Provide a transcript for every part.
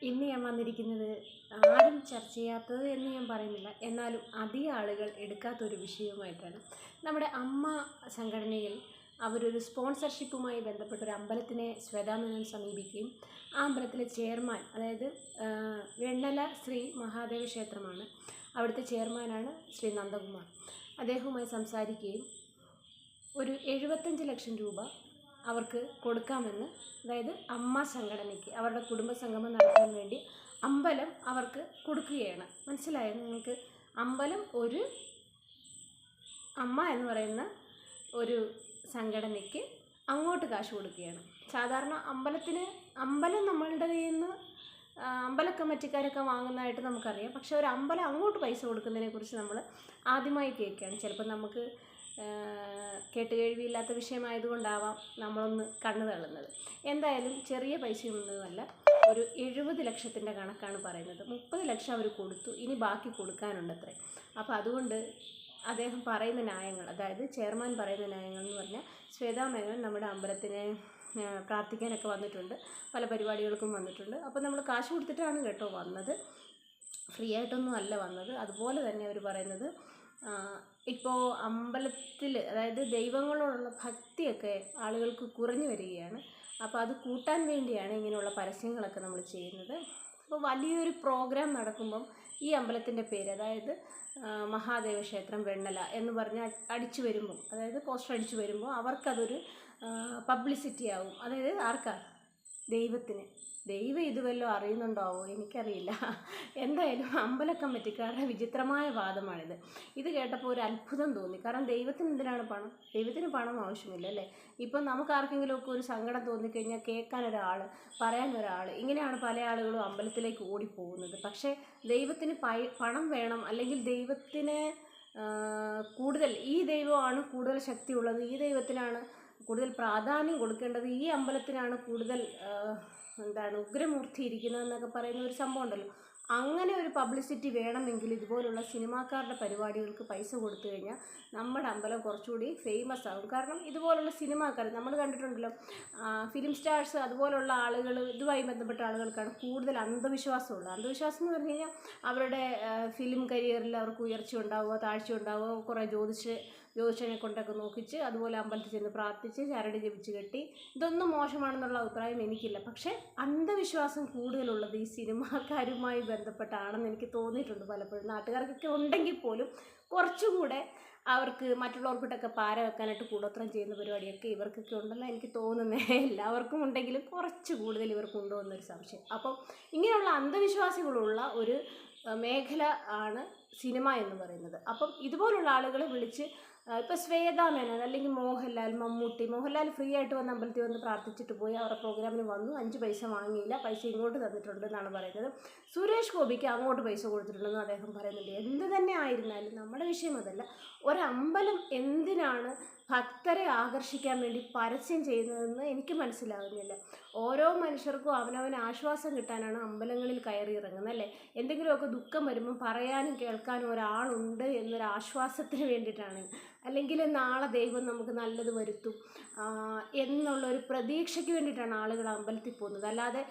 ഇന്ന് ഞാൻ വന്നിരിക്കുന്നത് ആരും ചർച്ച ചെയ്യാത്തത് എന്ന് ഞാൻ പറയുന്നില്ല, എന്നാലും അധികം ആളുകൾ എടുക്കാത്തൊരു വിഷയവുമായിട്ടാണ്. നമ്മുടെ അമ്മ സംഘടനയിൽ അവരൊരു സ്പോൺസർഷിപ്പുമായി ബന്ധപ്പെട്ട ഒരു അമ്പലത്തിനെ ശ്വേതാമേനോൻ സമീപിക്കുകയും ആ അമ്പലത്തിലെ ചെയർമാൻ, അതായത് വെണ്ണല ശ്രീ മഹാദേവ ക്ഷേത്രമാണ്, അവിടുത്തെ ചെയർമാനാണ് ശ്രീ നന്ദകുമാർ. അദ്ദേഹവുമായി സംസാരിക്കുകയും ഒരു 75 ലക്ഷം രൂപ അവർക്ക് കൊടുക്കാമെന്ന്, അതായത് അമ്മ സംഘടനയ്ക്ക് അവരുടെ കുടുംബസംഗമം നടത്താൻ വേണ്ടി അമ്പലം അവർക്ക് കൊടുക്കുകയാണ്. മനസ്സിലായോ നിങ്ങൾക്ക്? അമ്പലം ഒരു അമ്മ എന്ന് പറയുന്ന ഒരു സംഘടനയ്ക്ക് അങ്ങോട്ട് കാശ് കൊടുക്കുകയാണ്. സാധാരണ അമ്പലം നമ്മളുടെ കയ്യിൽ നിന്ന് അമ്പല കമ്മിറ്റിക്കാരൊക്കെ വാങ്ങുന്നതായിട്ട് നമുക്കറിയാം. പക്ഷേ ഒരു അമ്പലം അങ്ങോട്ട് പൈസ കൊടുക്കുന്നതിനെക്കുറിച്ച് നമ്മൾ ആദ്യമായി കേൾക്കുകയാണ്. ചിലപ്പോൾ നമുക്ക് കേട്ടുകേഴ്വിയില്ലാത്ത വിഷയമായതുകൊണ്ടാവാം നമ്മളൊന്ന് കണ്ണു തള്ളുന്നത്. എന്തായാലും ചെറിയ പൈസയൊന്നുമല്ല, ഒരു 70 ലക്ഷത്തിൻ്റെ കണക്കാണ് പറയുന്നത്. 30 ലക്ഷം അവർ കൊടുത്തു, ഇനി ബാക്കി കൊടുക്കാനുണ്ടത്രേ. അപ്പോൾ അതുകൊണ്ട് അദ്ദേഹം പറയുന്ന ന്യായങ്ങൾ, അതായത് ചെയർമാൻ പറയുന്ന ന്യായങ്ങൾ എന്ന് പറഞ്ഞാൽ, ശ്വേതാമേനോൻ നമ്മുടെ അമ്പലത്തിനെ പ്രാർത്ഥിക്കാനൊക്കെ വന്നിട്ടുണ്ട്, പല പരിപാടികൾക്കും വന്നിട്ടുണ്ട്. അപ്പോൾ നമ്മൾ കാശ് കൊടുത്തിട്ടാണ് കേട്ടോ വന്നത്, ഫ്രീ ആയിട്ടൊന്നും അല്ല വന്നത്. അതുപോലെ തന്നെ അവർ പറയുന്നത്, ഇപ്പോൾ അമ്പലത്തിൽ, അതായത് ദൈവങ്ങളോടുള്ള ഭക്തിയൊക്കെ ആളുകൾക്ക് കുറഞ്ഞു വരികയാണ്. അപ്പോൾ അത് കൂട്ടാൻ വേണ്ടിയാണ് ഇങ്ങനെയുള്ള പരസ്യങ്ങളൊക്കെ നമ്മൾ ചെയ്യുന്നത്. അപ്പോൾ വലിയൊരു പ്രോഗ്രാം നടക്കുമ്പം ഈ അമ്പലത്തിൻ്റെ പേര്, അതായത് മഹാദേവ ക്ഷേത്രം വെണ്ണല എന്ന് പറഞ്ഞ് അടിച്ചു വരുമ്പം, അതായത് പോസ്റ്റർ അടിച്ചു വരുമ്പോൾ അവർക്കതൊരു പബ്ലിസിറ്റി ആവും. അതായത് ആർക്കാ? ദൈവത്തിന്. ദൈവം ഇത് വല്ലതും അറിയുന്നുണ്ടാവോ? എനിക്കറിയില്ല. എന്തായാലും അമ്പല കമ്മിറ്റിക്കാരുടെ വിചിത്രമായ വാദമാണിത്. ഇത് കേട്ടപ്പോൾ ഒരു അത്ഭുതം തോന്നി. കാരണം ദൈവത്തിന് എന്തിനാണ് പണം? ദൈവത്തിന് പണം ആവശ്യമില്ല അല്ലേ? ഇപ്പം നമുക്ക് ആർക്കെങ്കിലുമൊക്കെ ഒരു സങ്കടം തോന്നിക്കഴിഞ്ഞാൽ കേൾക്കാൻ ഒരാൾ, പറയാൻ ഒരാൾ, ഇങ്ങനെയാണ് പല ആളുകളും അമ്പലത്തിലേക്ക് ഓടിപ്പോകുന്നത്. പക്ഷേ ദൈവത്തിന് പണം വേണം, അല്ലെങ്കിൽ ദൈവത്തിന് കൂടുതൽ, ഈ ദൈവമാണ് കൂടുതൽ ശക്തിയുള്ളത്, ഈ ദൈവത്തിനാണ് കൂടുതൽ പ്രാധാന്യം കൊടുക്കേണ്ടത്, ഈ അമ്പലത്തിനാണ് കൂടുതൽ ഉഗ്രമൂർത്തി ഇരിക്കുന്നതെന്നൊക്കെ പറയുന്ന ഒരു സംഭവം ഉണ്ടല്ലോ. അങ്ങനെ ഒരു പബ്ലിസിറ്റി വേണമെങ്കിൽ ഇതുപോലുള്ള സിനിമാക്കാരുടെ പരിപാടികൾക്ക് പൈസ കൊടുത്തു കഴിഞ്ഞാൽ നമ്മുടെ അമ്പലം കുറച്ചുകൂടി ഫേമസ് ആകും. കാരണം ഇതുപോലുള്ള സിനിമാക്കാർ നമ്മൾ കണ്ടിട്ടുണ്ടല്ലോ, ഫിലിം സ്റ്റാർസ്, അതുപോലുള്ള ആളുകൾ, ഇതുമായി ബന്ധപ്പെട്ട ആളുകൾക്കാണ് കൂടുതൽ അന്ധവിശ്വാസമുള്ളത്. അന്ധവിശ്വാസം എന്ന് പറഞ്ഞു കഴിഞ്ഞാൽ അവരുടെ ഫിലിം കരിയറിൽ അവർക്ക് ഉയർച്ച ഉണ്ടാവുക, താഴ്ച ഉണ്ടാവുക, കുറേ ജ്യോതിഷനെ കൊണ്ടൊക്കെ നോക്കിച്ച്, അതുപോലെ അമ്പലത്തിൽ ചെന്ന് പ്രാർത്ഥിച്ച് ചരട് ജപിച്ച് കെട്ടി, ഇതൊന്നും മോശമാണെന്നുള്ള അഭിപ്രായം എനിക്കില്ല. പക്ഷേ അന്ധവിശ്വാസം കൂടുതലുള്ളത് ഈ സിനിമാക്കാരുമായി ബന്ധപ്പെട്ടാണെന്ന് എനിക്ക് തോന്നിയിട്ടുണ്ട് പലപ്പോഴും. നാട്ടുകാർക്കൊക്കെ ഉണ്ടെങ്കിൽ പോലും കുറച്ചുകൂടെ അവർക്ക് മറ്റുള്ളവർക്കിട്ടൊക്കെ പാര വെക്കാനായിട്ട് കൂടോത്രം ചെയ്യുന്ന പരിപാടിയൊക്കെ ഇവർക്കൊക്കെ ഉണ്ടെന്ന് എനിക്ക് തോന്നുന്നത്. എല്ലാവർക്കും ഉണ്ടെങ്കിലും കുറച്ച് കൂടുതൽ ഇവർക്ക് ഉണ്ടോ എന്നൊരു സംശയം. അപ്പം ഇങ്ങനെയുള്ള അന്ധവിശ്വാസികളുള്ള ഒരു മേഖല ആണ് സിനിമ എന്ന് പറയുന്നത്. അപ്പം ഇതുപോലുള്ള ആളുകളെ വിളിച്ച്, ഇപ്പോൾ ശ്വേതാമേനോൻ അല്ലെങ്കിൽ മോഹൻലാൽ, മോഹൻലാൽ ഫ്രീ ആയിട്ട് വന്ന് അമ്പലത്തിൽ വന്ന് പ്രാർത്ഥിച്ചിട്ട് പോയി, അവരുടെ പ്രോഗ്രാമിന് വന്നു, 5 പൈസ വാങ്ങിയില്ല, പൈസ ഇങ്ങോട്ട് തന്നിട്ടുണ്ട് എന്നാണ് പറയുന്നത്. സുരേഷ് ഗോപിക്ക് അങ്ങോട്ട് പൈസ കൊടുത്തിട്ടുണ്ടെന്ന് അദ്ദേഹം പറയുന്നുണ്ട്. എന്ത് തന്നെ ആയിരുന്നാലും നമ്മുടെ വിഷയം അതല്ല. ഒരമ്പലം എന്തിനാണ് ഭക്തരെ ആകർഷിക്കാൻ വേണ്ടി പരസ്യം ചെയ്യുന്നതെന്ന് എനിക്ക് മനസ്സിലാകുന്നില്ല. ഓരോ മനുഷ്യർക്കും അവനവന് ആശ്വാസം കിട്ടാനാണ് അമ്പലങ്ങളിൽ കയറി ഇറങ്ങുന്നത് അല്ലേ? എന്തെങ്കിലുമൊക്കെ ദുഃഖം വരുമ്പോൾ പറയാനും കേൾക്കാനും ഒരാളുണ്ട് എന്നൊരു ആശ്വാസത്തിന് വേണ്ടിയിട്ടാണ്, അല്ലെങ്കിൽ നാളെ ദൈവം നമുക്ക് നല്ലത് വരുത്തും എന്നുള്ളൊരു പ്രതീക്ഷയ്ക്ക് വേണ്ടിയിട്ടാണ് ആളുകൾ അമ്പലത്തിൽ പോകുന്നത്. അല്ലാതെ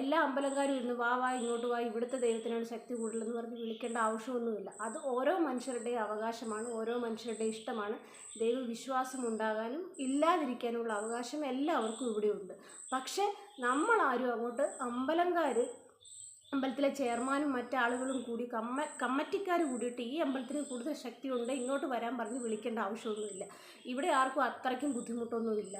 എല്ലാ അമ്പലക്കാരും ഇരുന്ന് വാ ഇങ്ങോട്ട് വാ, ഇവിടുത്തെ ദൈവത്തിനാണ് ശക്തി കൂടുതലെന്ന് പറഞ്ഞ് വിളിക്കേണ്ട ആവശ്യമൊന്നുമില്ല. അത് ഓരോ മനുഷ്യരുടെയും അവകാശമാണ്, ഓരോ മനുഷ്യരുടെയും ഇഷ്ടമാണ്. ദൈവവിശ്വാസം ഉണ്ടാകാനും ഇല്ലാതിരിക്കാനുള്ള അവകാശം എല്ലാവർക്കും ഇവിടെയുണ്ട്. പക്ഷേ നമ്മളാരും അങ്ങോട്ട് അമ്പലത്തിലെ ചെയർമാനും മറ്റാളുകളും കൂടി കമ്മിറ്റിക്കാർ കൂടിയിട്ട് ഈ അമ്പലത്തിന് കൂടുതൽ ശക്തിയുണ്ട്, ഇങ്ങോട്ട് വരാൻ പറഞ്ഞ് വിളിക്കേണ്ട ആവശ്യമൊന്നുമില്ല. ഇവിടെ ആർക്കും അത്രയ്ക്കും ബുദ്ധിമുട്ടൊന്നുമില്ല.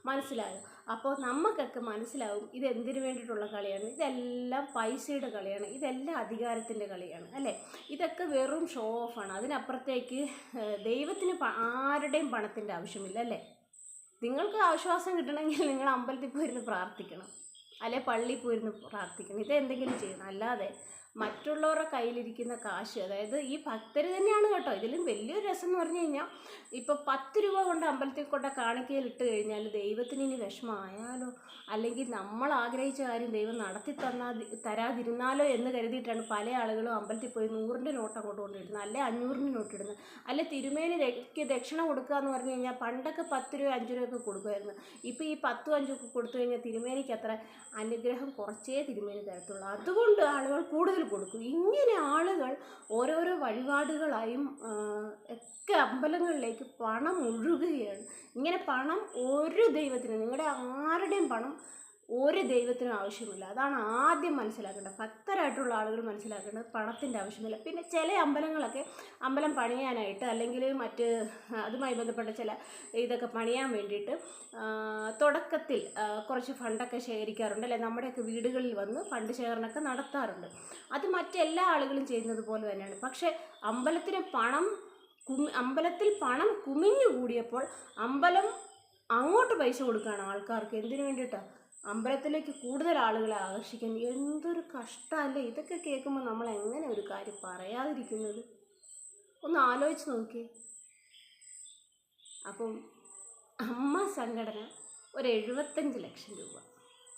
മനസ്സിലായോ? അപ്പോൾ നമുക്കൊക്കെ മനസ്സിലാവും ഇത് എന്തിനു വേണ്ടിയിട്ടുള്ള കളിയാണ്. ഇതെല്ലാം പൈസയുടെ കളിയാണ്, ഇതെല്ലാം അധികാരത്തിൻ്റെ കളിയാണ് അല്ലേ? ഇതൊക്കെ വെറും ഷോ ഓഫാണ്. അതിനപ്പുറത്തേക്ക് ദൈവത്തിന് ആരുടെയും പണത്തിൻ്റെ ആവശ്യമില്ല അല്ലേ? നിങ്ങൾക്ക് ആശ്വാസം കിട്ടണമെങ്കിൽ നിങ്ങൾ അമ്പലത്തിൽ പോയിരുന്ന് പ്രാർത്ഥിക്കണം, അല്ലെ പള്ളിയിൽ പോയിരുന്ന് പ്രാർത്ഥിക്കണം, ഇതെന്തെങ്കിലും ചെയ്യണം. അല്ലാതെ മറ്റുള്ളവരുടെ കയ്യിലിരിക്കുന്ന കാശ്, അതായത് ഈ ഭക്തർ തന്നെയാണ് കേട്ടോ ഇതിലും വലിയൊരു രസം എന്ന് പറഞ്ഞു കഴിഞ്ഞാൽ, ഇപ്പോൾ 10 രൂപ കൊണ്ട് അമ്പലത്തിൽ കൊണ്ട് കാണിക്കയിൽ ഇട്ട് കഴിഞ്ഞാൽ ദൈവത്തിന് ഇനി വിഷമമായാലോ, അല്ലെങ്കിൽ നമ്മൾ ആഗ്രഹിച്ച കാര്യം ദൈവം നടത്തി തരാതിരുന്നാലോ എന്ന് കരുതിയിട്ടാണ് പല ആളുകളും അമ്പലത്തിൽ പോയി 100ൻ്റെ നോട്ട് അങ്ങോട്ട് കൊണ്ടിടുന്നത്, അല്ലെ 500ൻ്റെ നോട്ട് ഇടുന്നത്, അല്ലെ തിരുമേനിക്ക് ദക്ഷിണ കൊടുക്കുക എന്ന് പറഞ്ഞു കഴിഞ്ഞാൽ പണ്ടൊക്കെ 10 രൂപ 5 രൂപയൊക്കെ കൊടുക്കുമായിരുന്നു. ഇപ്പോൾ ഈ 10 5 ഒക്കെ കൊടുത്തു കഴിഞ്ഞാൽ തിരുമേനിക്ക് അത്ര അനുഗ്രഹം കുറച്ചേ തിരുമേനി തരത്തുള്ളൂ. അതുകൊണ്ട് ആളുകൾ കൂടുതൽ കൊടുക്കും. ഇങ്ങനെ ആളുകൾ ഓരോരോ വഴിപാടുകളായും ഒക്കെ അമ്പലങ്ങളിലേക്ക് പണം ഒഴുകുകയാണ്. ഇങ്ങനെ പണം ഒരു ദൈവത്തിനും, നിങ്ങളുടെ ആരുടെയും പണം ഒരു ദൈവത്തിനും ആവശ്യമില്ല. അതാണ് ആദ്യം മനസ്സിലാക്കേണ്ടത്. ഭക്തരായിട്ടുള്ള ആളുകൾ മനസ്സിലാക്കേണ്ടത് പണത്തിൻ്റെ ആവശ്യമില്ല. പിന്നെ ചില അമ്പലങ്ങളൊക്കെ അമ്പലം പണിയാനായിട്ട് അല്ലെങ്കിൽ മറ്റ് അതുമായി ബന്ധപ്പെട്ട ചില ഇതൊക്കെ പണിയാൻ വേണ്ടിയിട്ട് തുടക്കത്തിൽ കുറച്ച് ഫണ്ടൊക്കെ ശേഖരിക്കാറുണ്ട്, അല്ലെ? നമ്മുടെയൊക്കെ വീടുകളിൽ വന്ന് ഫണ്ട് ശേഖരണമൊക്കെ നടത്താറുണ്ട്. അത് മറ്റെല്ലാ ആളുകളും ചെയ്യുന്നത് പോലെ തന്നെയാണ്. പക്ഷേ അമ്പലത്തിൽ പണം കുമിഞ്ഞു കൂടിയപ്പോൾ അമ്പലം അങ്ങോട്ട് പൈസ കൊടുക്കുകയാണ് ആൾക്കാർക്ക്. എന്തിനു വേണ്ടിയിട്ടാണ്? അമ്പലത്തിലേക്ക് കൂടുതൽ ആളുകളെ ആകർഷിക്കാൻ. എന്തൊരു കഷ്ടമല്ലേ ഇതൊക്കെ കേൾക്കുമ്പോൾ നമ്മൾ എങ്ങനെ ഒരു കാര്യം പറയാതിരിക്കുന്നത്? ഒന്ന് ആലോചിച്ച് നോക്കിയേ. അപ്പം അമ്മ സംഘടന ഒരു 75 ലക്ഷം രൂപ,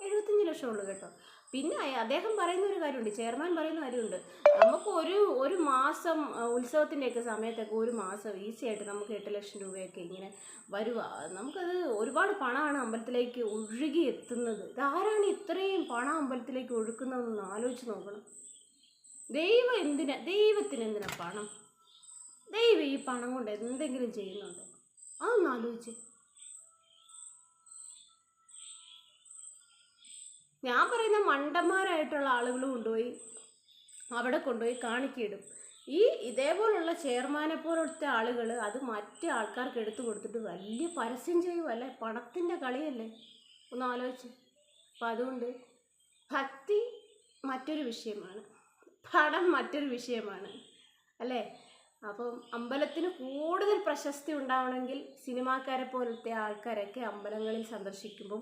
75 ലക്ഷം ഉള്ളൂ കേട്ടോ. പിന്നെ അദ്ദേഹം പറയുന്ന ഒരു കാര്യമുണ്ട്, ചെയർമാൻ പറയുന്ന കാര്യമുണ്ട്, നമുക്ക് ഒരു മാസം ഉത്സവത്തിൻ്റെയൊക്കെ സമയത്തൊക്കെ ഒരു മാസം ഈസി ആയിട്ട് നമുക്ക് 8 ലക്ഷം രൂപയൊക്കെ ഇങ്ങനെ വരുക. നമുക്കത് ഒരുപാട് പണമാണ് അമ്പലത്തിലേക്ക് ഒഴുകി എത്തുന്നത്. ഇതാരാണ് ഇത്രയും പണം അമ്പലത്തിലേക്ക് ഒഴുക്കുന്നതെന്ന് ആലോചിച്ച് നോക്കണം. ദൈവത്തിന് എന്തിനാ പണം? ദൈവം ഈ പണം കൊണ്ട് എന്തെങ്കിലും ചെയ്യുന്നുണ്ടോ? അതൊന്ന് ആലോചിച്ച്. ഞാൻ പറയുന്ന മണ്ടന്മാരായിട്ടുള്ള ആളുകൾ അവിടെ കൊണ്ടുപോയി കാണിക്കയിടും. ഇതേപോലുള്ള ചെയർമാനെ പോലത്തെ ആളുകൾ അത് മറ്റു ആൾക്കാർക്ക് എടുത്തു കൊടുത്തിട്ട് വലിയ പരസ്യം ചെയ്യുമല്ലേ? പണത്തിൻ്റെ കളിയല്ലേ? ഒന്ന് ആലോചിച്ച്. അപ്പം അതുകൊണ്ട് ഭക്തി മറ്റൊരു വിഷയമാണ്, പണം മറ്റൊരു വിഷയമാണ്, അല്ലേ? അപ്പം അമ്പലത്തിന് കൂടുതൽ പ്രശസ്തി ഉണ്ടാവണമെങ്കിൽ സിനിമാക്കാരെ പോലത്തെ ആൾക്കാരൊക്കെ അമ്പലങ്ങളിൽ സന്ദർശിക്കുമ്പം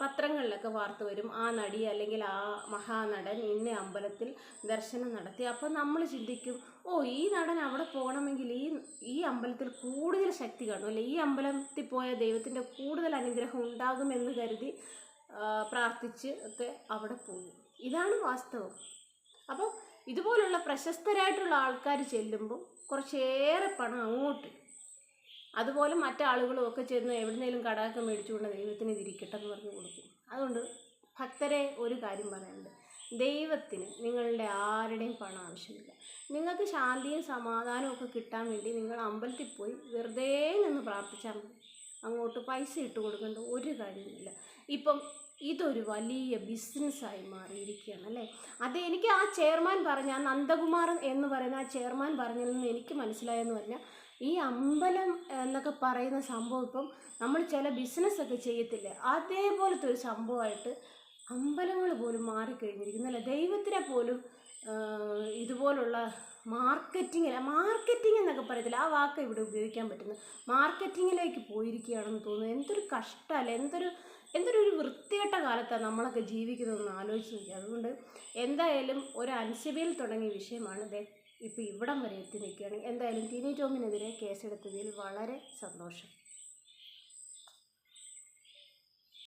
പത്രങ്ങളിലൊക്കെ വാർത്ത വരും, ആ നടി അല്ലെങ്കിൽ ആ മഹാനടൻ ഇന്ന അമ്പലത്തിൽ ദർശനം നടത്തി. അപ്പം നമ്മൾ ചിന്തിക്കും, ഈ നടൻ അവിടെ പോകണമെങ്കിൽ ഈ അമ്പലത്തിൽ കൂടുതൽ ശക്തി കാണും, അല്ലെ? ഈ അമ്പലത്തിൽ പോയ ദൈവത്തിൻ്റെ കൂടുതൽ അനുഗ്രഹം ഉണ്ടാകുമെന്ന് കരുതി പ്രാർത്ഥിച്ച് ഒക്കെ അവിടെ പോകും. ഇതാണ് വാസ്തവം. അപ്പം ഇതുപോലുള്ള പ്രശസ്തരായിട്ടുള്ള ആൾക്കാർ ചെല്ലുമ്പോൾ കുറച്ചേറെ പണം അങ്ങോട്ട്, അതുപോലെ മറ്റാളുകളും ഒക്കെ ചെന്ന് എവിടുന്നേലും കടമൊക്കെ മേടിച്ചുകൊണ്ട് ദൈവത്തിന് ഇതിരിക്കട്ടെ എന്ന് പറഞ്ഞ് കൊടുക്കും. അതുകൊണ്ട് ഭക്തരെ ഒരു കാര്യം പറയാനുണ്ട്, ദൈവത്തിന് നിങ്ങളുടെ ആരുടെയും പണം ആവശ്യമില്ല. നിങ്ങൾക്ക് ശാന്തിയും സമാധാനവും ഒക്കെ കിട്ടാൻ വേണ്ടി നിങ്ങൾ അമ്പലത്തിൽ പോയി വെറുതെ നിന്ന് പ്രാർത്ഥിച്ചാൽ മതി. അങ്ങോട്ട് പൈസ ഇട്ട് കൊടുക്കേണ്ട ഒരു കാര്യമില്ല. ഇപ്പം ഇതൊരു വലിയ ബിസിനസ്സായി മാറിയിരിക്കുകയാണ്, അല്ലേ? എനിക്ക് ആ ചെയർമാൻ പറഞ്ഞ, ആ നന്ദകുമാർ എന്ന് പറയുന്ന ആ ചെയർമാൻ പറഞ്ഞതിൽ നിന്ന് എനിക്ക് മനസ്സിലായെന്ന് പറഞ്ഞാൽ, ഈ അമ്പലം എന്നൊക്കെ പറയുന്ന സംഭവം ഇപ്പം നമ്മൾ ചില ബിസിനസ്സൊക്കെ ചെയ്യത്തില്ലേ, അതേപോലത്തെ ഒരു സംഭവമായിട്ട് അമ്പലങ്ങൾ പോലും മാറിക്കഴിഞ്ഞിരിക്കുന്നു, അല്ലേ? ദൈവത്തിനെ പോലും ഇതുപോലുള്ള മാർക്കറ്റിംഗ് എന്നൊക്കെ പറയത്തില്ല, ആ വാക്ക് ഇവിടെ ഉപയോഗിക്കാൻ പറ്റുന്നത്, മാർക്കറ്റിങ്ങിലേക്ക് പോയിരിക്കുകയാണെന്ന് തോന്നുന്നു. എന്തൊരു കഷ്ടമല്ലേ, എന്തൊരു വൃത്തികെട്ട കാലത്താണ് നമ്മളൊക്കെ ജീവിക്കുന്നതെന്ന് ആലോചിച്ച് നോക്കി. അതുകൊണ്ട് എന്തായാലും ഒരു അൻസിബയിൽ തുടങ്ങിയ വിഷയമാണ് ഇപ്പോൾ ഇവിടം വരെ എത്തി നിൽക്കുകയാണ്. എന്തായാലും ടിനി ടോമിനെതിരെ കേസെടുത്തതിൽ വളരെ സന്തോഷം.